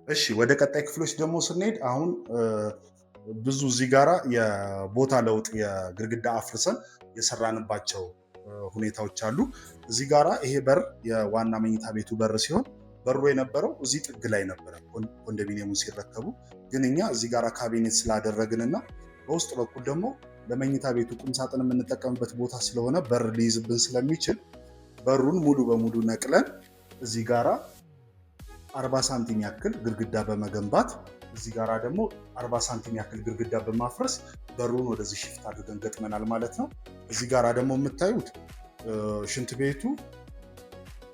እሺ ወደ ቀጣይ ክፍሎች ደግሞ ስንሄድ አሁን ብዙ እዚህ ጋራ የቦታ ለውጥ የግድግዳ አፍርሰን የሰራንባቸው ሁኔታዎች አሉ። እዚህ ጋራ ይሄ በር የዋና መኝታ ቤቱ በር ሲሆን በሩ የነበረው እዚህ ጥግ ላይ ነበረ ኮንዶሚኒየሙን ሲረከቡ። ግን እኛ እዚህ ጋራ ካቢኔት ስላደረግንና በውስጥ በኩል ደግሞ ለመኝታ ቤቱ ቁምሳጥን የምንጠቀምበት ቦታ ስለሆነ በር ሊይዝብን ስለሚችል በሩን ሙሉ በሙሉ ነቅለን እዚህ ጋራ 40 ሳንቲም ያክል ግድግዳ በመገንባት እዚህ ጋራ ደግሞ 40 ሳንቲም ያክል ግድግዳ በማፍረስ በሩን ወደዚህ ሽፍት አድርገን ገጥመናል ማለት ነው። እዚህ ጋራ ደግሞ የምታዩት ሽንት ቤቱ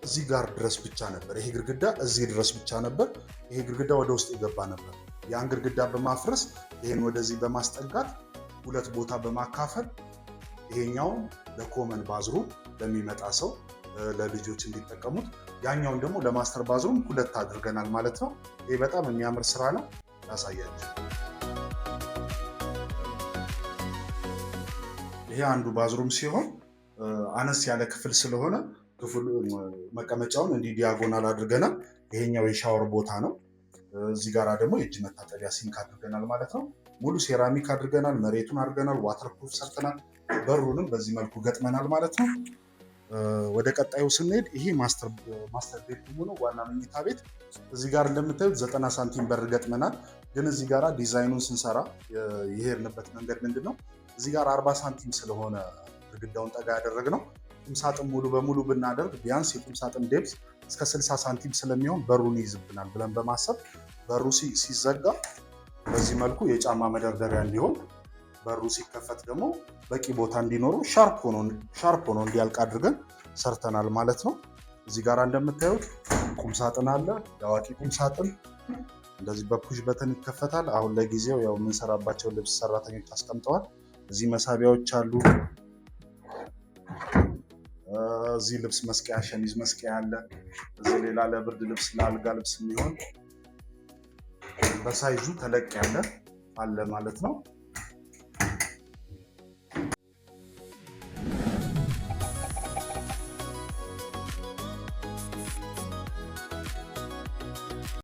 እዚህ ጋር ድረስ ብቻ ነበር። ይሄ ግድግዳ እዚህ ድረስ ብቻ ነበር። ይሄ ግድግዳ ወደ ውስጥ የገባ ነበር። ያን ግድግዳ በማፍረስ ይሄን ወደዚህ በማስጠጋት ሁለት ቦታ በማካፈል ይሄኛው ለኮመን ባዝሩም ለሚመጣ ሰው ለልጆች እንዲጠቀሙት ያኛውን ደግሞ ለማስተር ባዝሩም ሁለት አድርገናል ማለት ነው። ይሄ በጣም የሚያምር ስራ ነው። ያሳያችሁ። ይሄ አንዱ ባዝሩም ሲሆን አነስ ያለ ክፍል ስለሆነ ክፍሉ መቀመጫውን እንዲህ ዲያጎናል አድርገናል። ይሄኛው የሻወር ቦታ ነው። እዚህ ጋራ ደግሞ የእጅ መታጠቢያ ሲንክ አድርገናል ማለት ነው። ሙሉ ሴራሚክ አድርገናል። መሬቱን አድርገናል። ዋተርፕሩፍ ሰርተናል። በሩንም በዚህ መልኩ ገጥመናል ማለት ነው። ወደ ቀጣዩ ስንሄድ ይሄ ማስተር ቤድሩም ነው፣ ዋና መኝታ ቤት። እዚህ ጋር እንደምታዩት 90 ሳንቲም በር ገጥመናል። ግን እዚህ ጋራ ዲዛይኑን ስንሰራ የሄድንበት መንገድ ምንድን ነው? እዚህ ጋር 40 ሳንቲም ስለሆነ ግድግዳውን ጠጋ ያደረግነው ቁምሳጥን ሙሉ በሙሉ ብናደርግ ቢያንስ የቁምሳጥን ዴፕስ እስከ 60 ሳንቲም ስለሚሆን በሩን ይይዝብናል ብለን በማሰብ በሩ ሲዘጋ በዚህ መልኩ የጫማ መደርደሪያ እንዲሆን፣ በሩ ሲከፈት ደግሞ በቂ ቦታ እንዲኖረው ሻርፕ ሆኖ እንዲያልቅ አድርገን ሰርተናል ማለት ነው። እዚህ ጋር እንደምታዩት ቁምሳጥን አለ። የአዋቂ ቁምሳጥን እንደዚህ በፑሽ በተን ይከፈታል። አሁን ለጊዜው ያው የምንሰራባቸው ልብስ ሰራተኞች አስቀምጠዋል። እዚህ መሳቢያዎች አሉ። እዚህ ልብስ መስቀያ፣ ሸሚዝ መስቀያ አለ። እዚህ ሌላ ለብርድ ልብስ ለአልጋ ልብስ የሚሆን በሳይዙ ተለቅ ያለ አለ ማለት ነው።